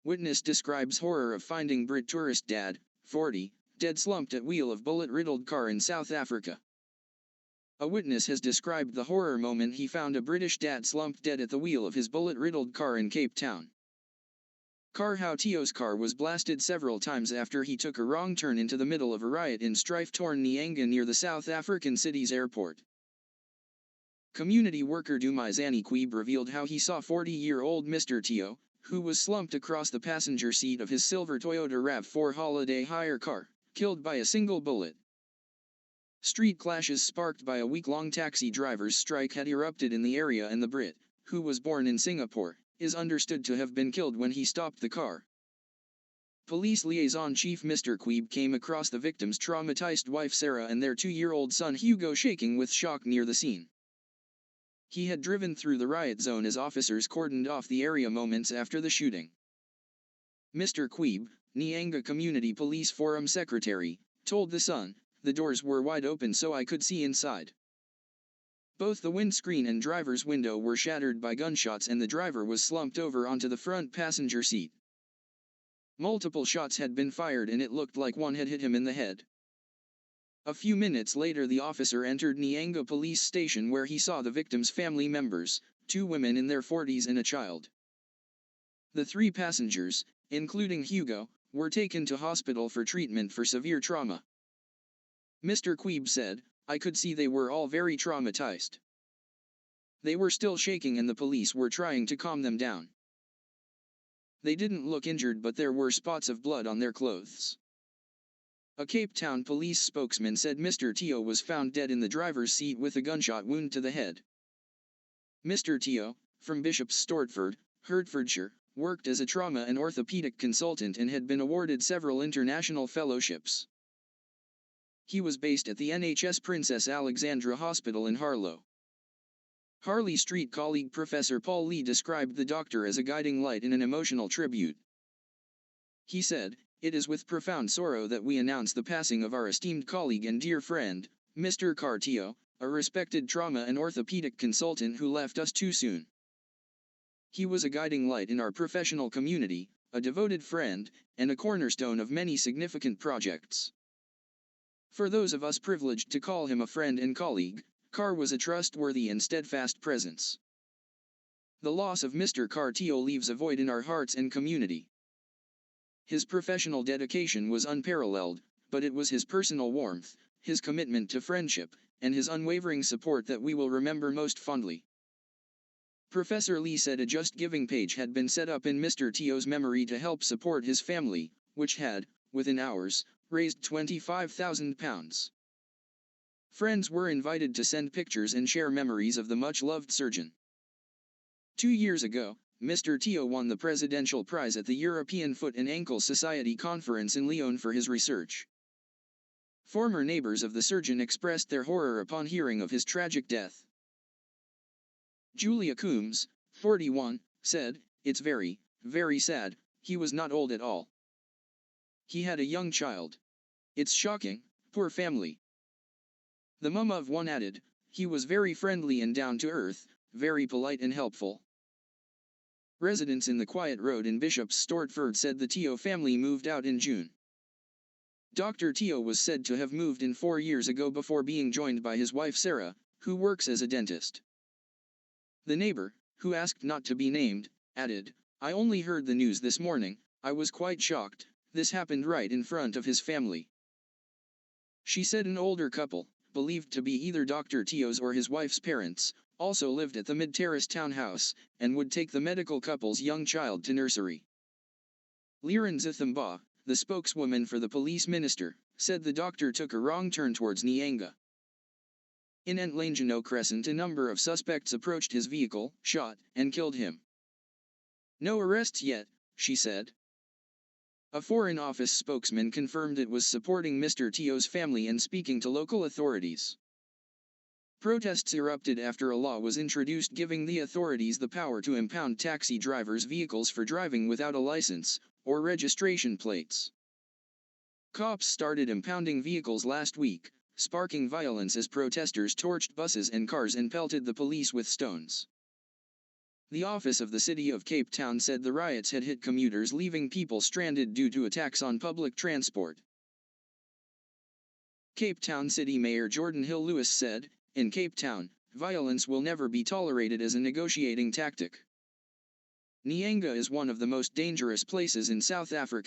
Witness describes horror of finding Brit tourist dad, 40, dead slumped at wheel of bullet-riddled car in South Africa. A witness has described the horror moment he found a British dad slumped dead at the wheel of his bullet-riddled car in Cape Town. How Tio's car was blasted several times after he took a wrong turn into the middle of a riot in strife-torn Nyanga near the South African city's airport. Community worker Dumizani Queeb revealed how he saw 40-year-old Mr. Tio, who was slumped across the passenger seat of his silver Toyota RAV4 holiday hire car, killed by a single bullet. Street clashes sparked by a week-long taxi drivers' strike had erupted in the area, and the Brit, who was born in Singapore, is understood to have been killed when he stopped the car. Police Liaison Chief Mr. Queeb came across the victim's traumatized wife Sarah and their 2-year-old son Hugo shaking with shock near the scene. He had driven through the riot zone as officers cordoned off the area moments after the shooting. Mr. Queeb, Nyanga Community Police Forum Secretary, told The Sun, "The doors were wide open so I could see inside. Both the windscreen and driver's window were shattered by gunshots and the driver was slumped over onto the front passenger seat. Multiple shots had been fired and it looked like one had hit him in the head." A few minutes later the officer entered Nyanga police station where he saw the victim's family members, 2 women in their 40s and a child. The 3 passengers, including Hugo, were taken to hospital for treatment for severe trauma. Mr. Queeb said, "I could see they were all very traumatized. They were still shaking and the police were trying to calm them down. They didn't look injured but there were spots of blood on their clothes." A Cape Town police spokesman said Mr. Tio was found dead in the driver's seat with a gunshot wound to the head. Mr. Tio, from Bishop's Stortford, Hertfordshire, worked as a trauma and orthopedic consultant and had been awarded several international fellowships. He was based at the NHS Princess Alexandra Hospital in Harlow. Harley Street colleague Professor Paul Lee described the doctor as a guiding light in an emotional tribute. He said, "It is with profound sorrow that we announce the passing of our esteemed colleague and dear friend, Mr. Tio, a respected trauma and orthopedic consultant who left us too soon. He was a guiding light in our professional community, a devoted friend, and a cornerstone of many significant projects. For those of us privileged to call him a friend and colleague, Carr was a trustworthy and steadfast presence. The loss of Mr. Tio leaves a void in our hearts and community. His professional dedication was unparalleled, but it was his personal warmth, his commitment to friendship, and his unwavering support that we will remember most fondly." Professor Lee said a Just Giving page had been set up in Mr. Tio's memory to help support his family, which had, within hours, raised £25,000. Friends were invited to send pictures and share memories of the much-loved surgeon. 2 years ago, Mr. Tio won the Presidential Prize at the European Foot and Ankle Society Conference in Lyon for his research. Former neighbors of the surgeon expressed their horror upon hearing of his tragic death. Julia Coombs, 41, said, "It's very, very sad. He was not old at all. He had a young child. It's shocking, poor family." The mum of one added, "He was very friendly and down-to-earth, very polite and helpful." Residents in the Quiet Road in Bishop's Stortford said the Tio family moved out in June. Dr. Tio was said to have moved in 4 years ago before being joined by his wife Sarah, who works as a dentist. The neighbor, who asked not to be named, added, "I only heard the news this morning. I was quite shocked. This happened right in front of his family." She said an older couple, believed to be either Dr. Tio's or his wife's parents, also lived at the mid-terrace townhouse, and would take the medical couple's young child to nursery. Liran Zithamba, the spokeswoman for the police minister, said the doctor took a wrong turn towards Nyanga. In Entlangeno Crescent a number of suspects approached his vehicle, shot, and killed him. "No arrests yet," she said. A Foreign Office spokesman confirmed it was supporting Mr. Tio's family and speaking to local authorities. Protests erupted after a law was introduced giving the authorities the power to impound taxi drivers' vehicles for driving without a license or registration plates. Cops started impounding vehicles last week, sparking violence as protesters torched buses and cars and pelted the police with stones. The office of the city of Cape Town said the riots had hit commuters, leaving people stranded due to attacks on public transport. Cape Town City Mayor Jordan Hill Lewis said, "In Cape Town, violence will never be tolerated as a negotiating tactic. Nyanga is one of the most dangerous places in South Africa."